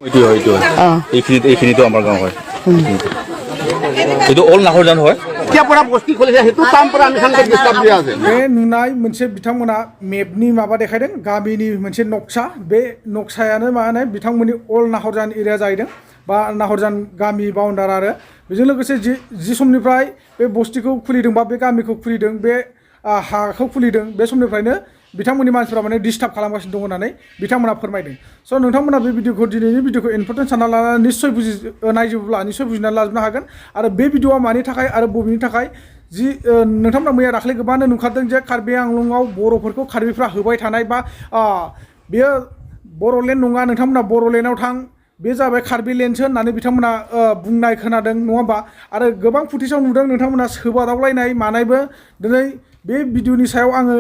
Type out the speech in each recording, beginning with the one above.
এইখিনিতো আমাৰ গাঁও হয় এইটো অল নাহৰজান হয় কেতিয়াৰ বস্তি খুলিছে সেইটো কাম পৰা আমি সাংঘাতিক ডিস্টার্ব দিয়া আছে बे नुनाय मोनसे बिथांमोना मेपनि माबा देखायदों गामिनि मोनसे नक्सा बे नक्सायानो माने बिथांमोननि अल नाहरजान एरिया जाहैदों बा नाहरजान गामि बाउन्डार आरो बेजों लोगोसे जि समनिफ्राय बे बस्तिखौ खुलिदों बा बे गामिखौ खुलिदों बे हाखौ खुलिदों बे समनिफ्रायनो बिथांमोननि मानसिफोरा माने डिस्टार्ब खालामगासिनो दङ होननानै बिथांमोना फोरमायदों स' नोंथांमोना बे भिडिअखौ दिनैनि भिडिअखौ इम्परटेन्ट सानना लानानै निश्चय नायजोबोब्ला निश्चय बुजिनानै लाजोबनो हागोन आरो बे भिडिअआ मानि थाखाय आरो बबेनि थाखाय जि नोंथांमोना मैया दाख्लै गोबाङानो नुखादों जे कार्बि आंलंआव बर'फोरखौ कार्बिफ्रा होबाय थानाय बा बेयो बर'लेण्ड नङा नोंथांमोना बर'लेण्डआव थां बे जाबाय कार्बि लेण्डसो होननानै बिथांमोना बुंनाय खोनादों नङा होमबा आरो गोबां फुटेजाव नुदों नोंथांमोना सोबादावलायनाय मानायबो दिनै बे भिडिअनि सायाव आङो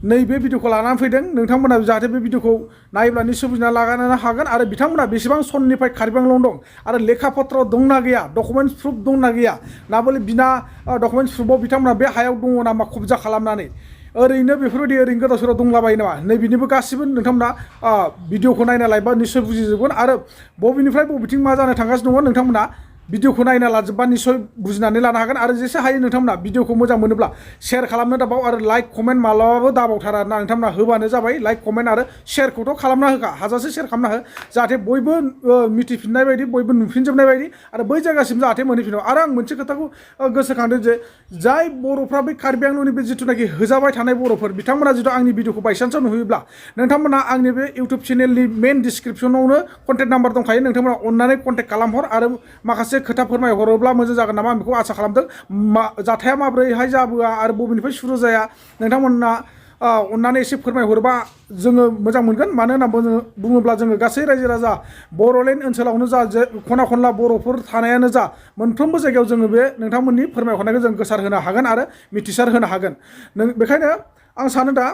नैबे भिडिअखौ लानानै फैदों नोंथांमोना जाहाथे बे भिडिअखौ नायोब्ला निश्चय बुजिना लानो हागोन आरो बिथांमोना बेसेबां सननिफ्राय कार्बि आंलं दं आरो लेखा पत्र दंना गैया डकुमेन्टस प्रुफ दंना गैया ना बले बिना डकुमेन्टस प्रुफआव बिथांमोना बे हायाव दङ नामा कब्जा खालामनानै ओरैनो बेफोरबायदि ओरैनो गोदाव सोराव दंलाबायो नामा नै बिनिबो गासिबो नोंथांमोना भिडिअखौ नायना लायोबा निश्चय बुजिजोबगोन आरो बबेनिफ्राय बबेथिं मा जानो थांगासिनो दङ नोंथांमोना भिडिअखौ नायना लाजोबबा निश्चय बुजिनानै लानो हागोन आरो जेसे हायो नोंथांमोना भिडिअखौ मोजां मोनोब्ला शेयार खालामनो दाबाव आरो लाइक कमेन्ट मालाबाबो दाबावथारा ना नोंथांमोना होबानो जाबाय लाइक कमेन्ट आरो शेयारखौथ' खालामना होखा हाजासे शेयार खालामना हो जाहाथे बयबो मिथिफिननाय बायदि बयबो नुफिनजोबनाय बायदि आरो बै जायगासिम जाहाथे मोनहैफिनो आरो आं मोनसे खोथाखौ गोसोखांदों जे जाय बर'फ्रा बे कार्बि आंलंनि बे जिथुनाखि होजाबाय थानाय बर'फोर बिथांमोना जुदि आंनि भिडिअखौ बायसान्सआव नुयोब्ला नोंथांमोना आंनि बे इउटुब चेनेलनि मेन डिसक्रिपसनावनो कन्टेक्ट नाम्बार दंखायो नोंथांमोना अननानै कन्टेक्ट खालामहर आरो माखासे खोथा फोरमायहरोब्ला मोजां जागोन नामा आं बेखौ आसा खालामदों जाथाया माब्रैहाय जाबोआ आरो बबेनिफ्राय सुरु जाया नोंथांमोना अननानै एसे फोरमायहरोबा जोङो मोजां मोनगोन मानो होनना बुङोब्ला जोङो गासै रायजो राजा बर'लेण्ड ओनसोलावनो जा खना खनला बर'फोर थानायानो जा मोनफ्रोमबो जायगायाव जोङो बे नोंथांमोननि फोरमायहरनायखौ जों गोसार होनो हागोन आरो मिथिसार होनो हागोन बेखायनो आं सानो दा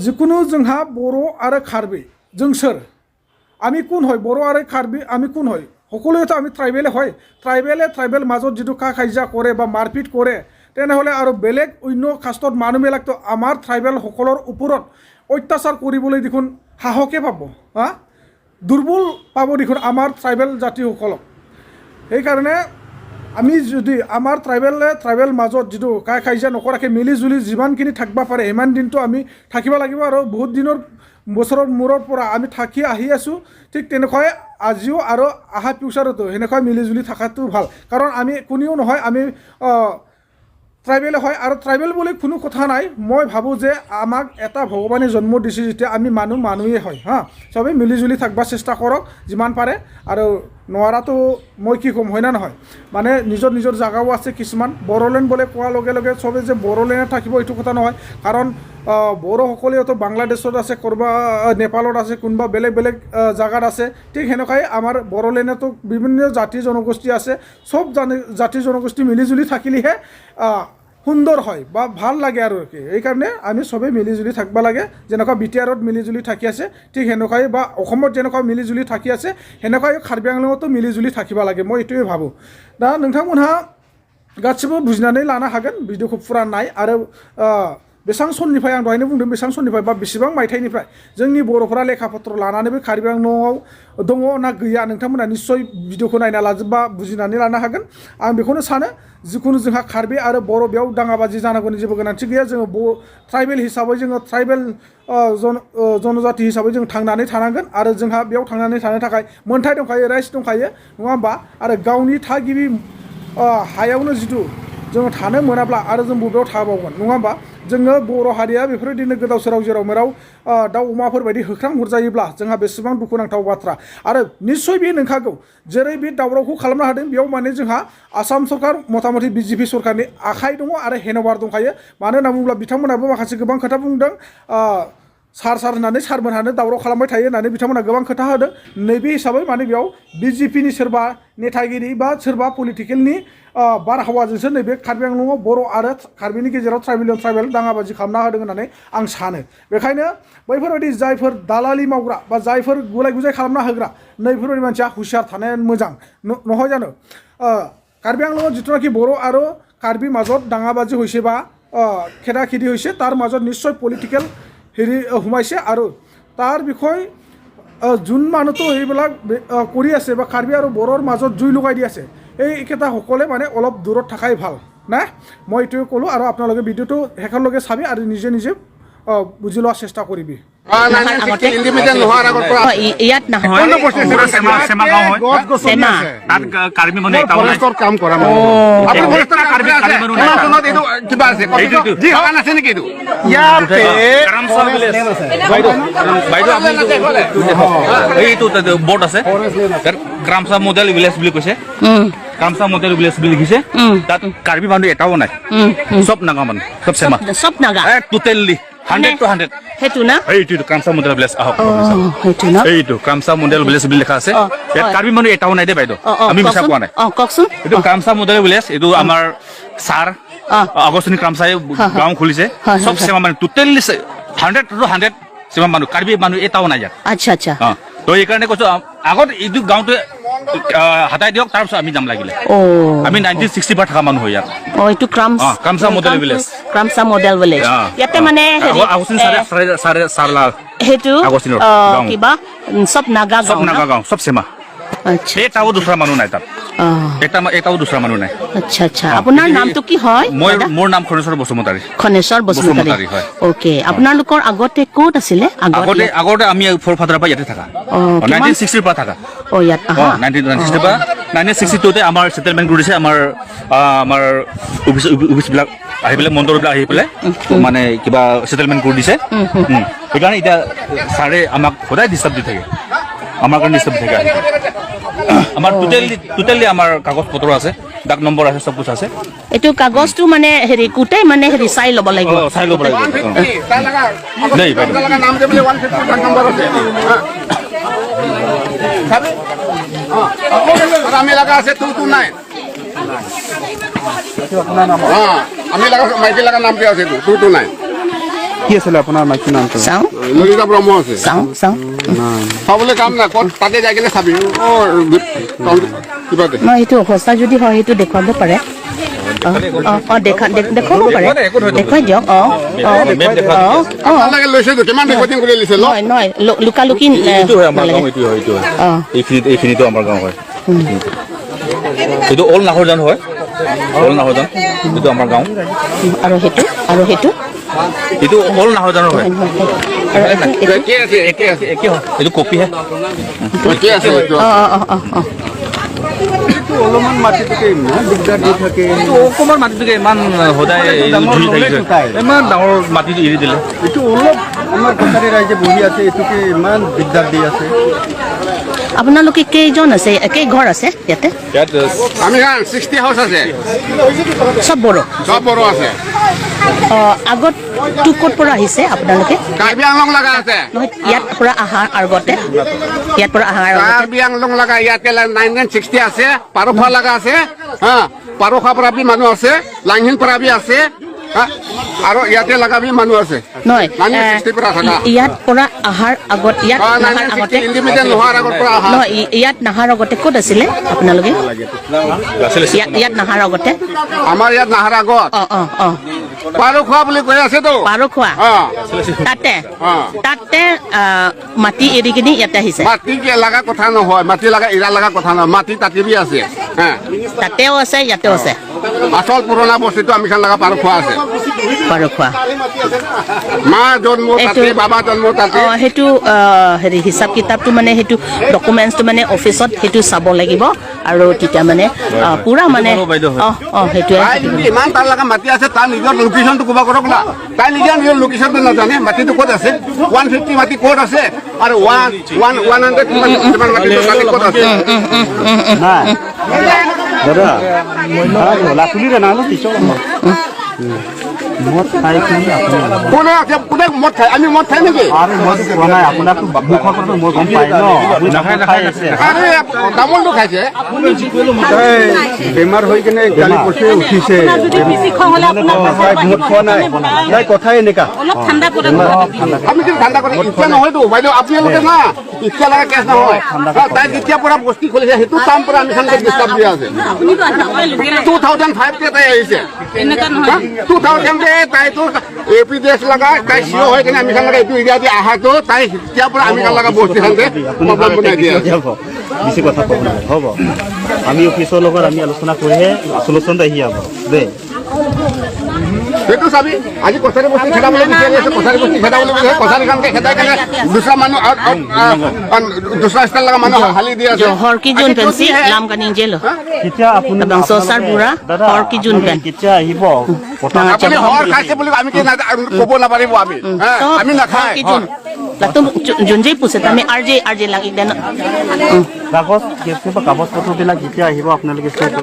जिखुनु जोंहा बर' आरो कार्बि जों सोर আমি কোন হয় বড় আর কার্বি আমি কোন হয় সকলোৱে তো আমি ট্ৰাইবেলে হয় ট্ৰাইবেল মাজত যিটো কা কাজিয়া কৰে বা মাৰপিট কৰে তেনেহ'লে আৰু বেলেগ অন্য কাষ্টত মানুহবিলাকতো আমাৰ ট্ৰাইবেল সকলৰ ওপৰত অত্যাচাৰ কৰিবলৈ দেখোন সাহসে পাব দুৰ্বল পাব দেখোন আমাৰ ট্ৰাইবেল জাতিসকলক সেইকাৰণে আমি যদি আমাৰ ট্ৰাইবেল মাজত যিটো কা কাজিয়া নকৰাকৈ মিলি জুলি যিমানখিনি থাকিব পাৰে সিমান দিনটো আমি থাকিব লাগিব আৰু বহুত দিনৰ বছৰৰ মূৰৰ পৰা আমি থাকি আহি আছোঁ ঠিক তেনেকৈ আজিও আৰু আহা ফিউচাৰতো সেনেকৈ মিলি জুলি থকাটো ভাল কাৰণ আমি কোনেও নহয় আমি ট্ৰাইবেলে হয় আৰু ট্ৰাইবেল বুলি কোনো কথা নাই মই ভাবোঁ যে আমাক এটা ভগৱানে জন্ম দিছে যেতিয়া আমি মানুহেই হয় চবেই মিলি জুলি থাকিব চেষ্টা কৰক যিমান পাৰে আৰু নোৱাৰাটো মই কি ক'ম হয় না নহয় মানে নিজৰ জাগাও আছে কিছুমান বড়োলেণ্ড বোলে কোৱাৰ লগে লগে চবে যে বড়োলেণ্ডত থাকিব এইটো কথা নহয় কাৰণ বড়োসকলেতো বাংলাদেশত আছে ক'ৰবা নেপালত আছে কোনোবা বেলেগ জাগাত আছে ঠিক সেনেকুৱাই আমাৰ বড়োলেণ্ডতো বিভিন্ন জাতি জনগোষ্ঠী আছে চব জাতি জনগোষ্ঠী মিলি জুলি থাকিলেহে সুন্দৰ হয় বা ভাল লাগে আৰু এইকাৰণে আমি চবেই মিলি জুলি থাকিব লাগে যেনেকুৱা বিটিআৰত মিলি জুলি থাকি আছে ঠিক সেনেকুৱাই বা অসমত যেনেকুৱা মিলি জুলি থাকি আছে সেনেকুৱাই কাৰ্বি আংলঙতো মিলি জুলি থাকিব লাগে মই এইটোৱে ভাবোঁ दा नोंथांमोनहा गासिबो बुजिनानै लानो हागोन भिडिअखौ फुरा नाय आरो बेसेबां सननिफ्राय आं दहायनो बुंदों बेसेबां सननिफ्राय बा बेसेबां मायथाइनिफ्राय जोंनि बर'फोरा लेखा पत्र लानानै बे कार्बि आंलङाव दङ ना गैया नोंथांमोना निस्सय भिडिअखौ नायना लाजोबबा बुजिनानै लानो हागोन आं बेखौनो सानो जिखुनु जोंहा कार्बि आरो बर' बेयाव दाङाबाजि जानांगौनि जेबो गोनांथि गैया जोङो ट्राइबेल हिसाबै जोङो ट्राइबेल जनजाति हिसाबै जों थांनानै थानांगोन आरो जोंहा बेयाव थांनानै थानो थाखाय मोन्थाय दंखायो राइट्स दंखायो नङा होमबा आरो गावनि थागिबि हायावनो जिथु जोङो थानो मोनाब्ला आरो जों बबेयाव थाबावगोन नङा होमबा जोङो बर' हारिया बेफोरबायदिनो गोदाव सोराव जेराव मेराव दाउ अमाफोर बायदि होख्रां हरजायोब्ला जोंहा बेसेबां दुखुनांथाव बाथ्रा आरो निस्सय बे नंखागौ जेरै बे दावरावखौ खालामनो हादों बेयाव माने जोंहा आसाम सरकार मथामथि बिजेपि सरकारनि आखाइ दङ आरो हेन'बार दंखायो मानो होनना बुङोब्ला बिथांमोनाबो माखासे गोबां खोथा बुंदों सार होननानै सारमोनहानो दावराव खालामबाय थायो होननानै बिथांमोना गोबां खोथा होदों नैबे हिसाबै माने बेयाव बिजेपिनि सोरबा नेतागिरि बा सोरबा पलिटिकेलनि बारहावाजोंसो नैबे कार्बि आंलङाव बर' आरो कार्बिनि गेजेराव ट्राइबेल दाङाबाजि खालामना होदों होननानै आं सानो बेखायनो बैफोरबायदि जायफोर दालालि मावग्रा बा जायफोर गुलाय गुजाय खालामना होग्रा नैफोरबायदि मानसिया हुसियार थानाया मोजां নহয় জানো कार्बि आंलङाव जिथुनाखि बर' आरो कार्बि মাজত दाङाबाजि হৈছে বা খেদা খেদি হৈছে তাৰ মাজত নিশ্চয় পলিটিকেল হেৰি সোমাইছে আৰু তাৰ বিষয় যোন মানুহটো এইবিলাক কৰি আছে বা কাৰ্বি আৰু বড়োৰ মাজত জুই লগাই দি আছে এইকেইটাসকলে মানে অলপ দূৰত থকাই ভাল না মই এইটোৱে ক'লোঁ আৰু আপোনালোকে ভিডিঅ'টো শেষলৈকে চাবি আৰু নিজে নিজে বুজি লোৱাৰ চেষ্টা কৰিবি ইয়াত নহয় কাৰ্বি মানুহ কাম কৰা এইটো বৰ্ড আছে ক্ৰামচা মডেল ভিলেজ বুলি কৈছে ক্ৰামচা মডেল ভিলেজ বুলি লিখিছে তাত কাৰ্বি মানুহ এটাও নাই চব নাগা মানুহ চব চেমা চব নাগা টোটেলি 100 to 100 হেতু না এইটো ক্ৰামচা মডেল ভিলেজ আহক হেতু না এইটো ক্ৰামচা মডেল ভিলেজ বুলি লিখা আছে ইয়াত কাৰ্বি মানুহ এটাও নাই দে বাইদেউ আমি মিছা কোৱা নাই কওকচোন এইটো ক্ৰামচা মডেল ভিলেজ এইটো আমাৰ ছাৰ আগষ্টনী ক্ৰামচাই গাঁও খুলিছে চব চেমা মানুহ টোটেলি 100 to 100 চেমা মানুহ কাৰ্বি মানুহ এটাও নাই ইয়াত আচ্ছা আচ্ছা তো এইকাৰণে কৈছো আগত এইটো গাঁওটো হাতাই দিয়ক তাৰপিছত আমি যাম লাগিলে আমি 1960 পৰা থকা মানুহ হয় ইয়াত এইটো ক্ৰামচা মডেল ভিলেজ ক্ৰামচা মডেল ভিলেজ ইয়াতে মানে আগষ্টনী চাৰে হেতু কিবা চব নাগা গাঁও চব চেমা আচ্ছা এটাও দুসৰা মানুহ নাই তাত এটাও দুসৰা মানুহ নাই আচ্ছা আচ্ছা আপোনাৰ নামটো কি হয় মোৰ নাম খনেশ্বৰ বসুমতাৰী হয় ওকে আপোনালোকৰ আগতে ক'ত আছিলে আগতে আমি ফৰফাদাৰ পৰা ইয়াতে থাকা 1960 পৰা থাকা ইয়াত 1960 পৰা 1962 তে আমাৰ সেটেলমেন্ট কৰিছে আমাৰ অফিচ বিলাক আহি পেলাই মণ্ডল বিলাক আহি পেলাই মানে কিবা সেটেলমেন্ট কৰি দিছে সেইকাৰণে এতিয়া ছাৰে আমাক সদায় ডিষ্টাৰ্ব দি থাকে আমাৰ কাৰণে ডিষ্টাৰ্ব থাকে আমাৰ টোটেলি আমাৰ কাগজ পত্ৰ আছে ডাক নম্বৰ আছে সব কিছু আছে এটো কাগজটো মানে হেৰি কুটাই মানে হেৰি চাই ল'ব লাগিব নাই বাইদেউ নাম দে বলে 150 ডাক নম্বৰ আছে সাবে আমি লাগা আছে 229 আপোনাৰ নাম আমি লাগা মাইকি লাগা নাম কি আছে 229 কি আছিল আপোনাৰ মাইকি নামটো চাও ললিতা ব্ৰহ্ম আছে চাও চাবলৈ কাম না কোন তাতে যাই কিনে চাবি কিবা দে না এইটো হস্তা যদি হয় এইটো দেখুৱাব পাৰে দেখাব পাৰে দেখুৱাই দিয়ক লাগে লৈছে তো কিমান ৰেকৰ্ডিং কৰি লৈছে নহয় লুকালুকি এইটো হয় আমাৰ গাঁও এইটো হয় এইখিনিতো আমাৰ গাঁও হয় এইটো অল নাহৰজান হয় অল নাহৰজান এইটো আমাৰ গাঁও আৰু সেইটো এইটো অল নাহৰজানৰ হয় একে হয় এইটো কপি হে একে আছে অলপমান মাটিটোকে ইমান দিগদাৰ দি থাকে অকণমান মাটিটোকে ইমান সদায় ইমান ডাঙৰ মাটিটো এৰি দিলে এইটো অলপ আমাৰ কছাৰী ৰাইজে বহি আছে এইটোকে ইমান দিগদাৰ দি আছে আপোনালোকে কেইজন আছে কেই ঘৰ আছে ইয়াতে আমি 60 হাউচ আছে সব বড়ো আছে আগত ক'ত পৰা আহিছে আপোনালোকে কাৰ্বি আংলং লাগা আছে ইয়াত পৰা আহাৰ আগতে কাৰ্বি আংলং লাগা ইয়াতে 1960 আছে পাৰোখা লাগা আছে পাৰোখা পৰা বি মানুহ আছে লাংহিন পৰা বি আছে আৰু ইয়াতে লাগা বি মানুহ আছে নহয় 1960 পৰা থাকা ইয়াত পৰা আহাৰ আগত ইয়াত নাহাৰ আগতে ইণ্ডিপেণ্ডেন্ট নোহোৱাৰ আগত পৰা আহাৰ নহয় ইয়াত নাহাৰ আগতে ক'ত আছিলে আপোনালোকে ইয়াত নাহাৰ আগতে আমাৰ ইয়াত নাহাৰ আগত পাৰোখোৱা বুলি কৈ আছে তো পাৰোখোৱা তাতে মাটি এৰি কিনি ইয়াতে আহিছে মাটি লাগা কথা নহয় মাটি লাগা এৰা লাগা কথা নহয় মাটি তাতিবি আছে তাতেও আছে ইয়াতেও আছে আচল পুৰণা বস্তুটো আমি খান লাগা পাৰোখোৱা আছে পাৰোখোৱা মা জন্ম তাতে বাবা জন্ম তাতে সেইটো হেৰি হিচাপ কিতাপটো মানে সেইটো ডকুমেণ্টছটো মানে অফিচত সেইটো চাব লাগিব আৰু তেতিয়া মানে পুৰা মানে সেইটোৱে ইমান তাৰ লাগা মাটি আছে তাৰ নিজৰ লোকেশ্যনটো ক'ব কৰক না তাই নিজৰ লোকেশ্যনটো নাজানে মাটিটো ক'ত আছে 150 মাটি ক'ত আছে আৰু 100 কিমান মাটি ক'ত আছে নাই দাদা লাচুলিৰে না পিছৰ মদ খাই কোনে আছে কোনে মদ খাই আমি মদ খাই নেকি আরে মদ খোৱা নাই আপোনাক মুখৰ পৰা মই গম পাই ন নাখাই আছে আৰে তামোলটো খাইছে বেমাৰ হৈ কিনে গালি পছে উঠিছে মদ খোৱা নাই নাই কথাই এনেকা অলপ ঠাণ্ডা কৰে আমি কি ঠাণ্ডা কৰে ইচ্ছা নহয়তো বাইদেউ আপোনালোকে না ইচ্ছা লাগা কেছ নহয় তাই যেতিয়া পৰা বস্তি খুলিছে সেইটো কাম পৰা আমি খানকে ডিস্টার্ব দিয়া আছে 2005 তে তাই আহিছে এনেকা নহয় 2000 তে তাই তো APDS লগা তাই সিও হয় কিনে আমি খান লগা এইটো এৰিয়া দি আহাটো তাই তেতিয়াৰ পৰা আমি খান লগা বস্তি খানতে প্ৰব্লেম বনাই দিয়ে বেছি কথা ক'ব নালাগে হ'ব আমি অফিচৰ লগত আমি আলোচনা কৰিহে চলুচনটো আহি যাব দেই সেইটো চাবি আজি কছাৰী বস্তি খেদাবলৈ বিচাৰি আছে কছাৰী বস্তি খেদাবলৈ বিচাৰে কছাৰী খানকে খেদাই কেনে দুসৰা মানুহ দুসৰা ষ্টাইল লগা মানুহ হালি দি আছে জহৰ কি জোন পেনছি লাম কানি জেল কেতিয়া আপুনি বংশসাৰ বুঢ়া হৰ কি জোন পেন কেতিয়া আহিব আপুনি হৰ খাইছে বুলি আমি কি ক'ব নাপাৰিব আমি নাখায় লাতো যোনজেই পুছে আমি আৰজে লাগ একদম কাগজ পত্ৰবিলাক কেতিয়া আহিব আপোনালোকে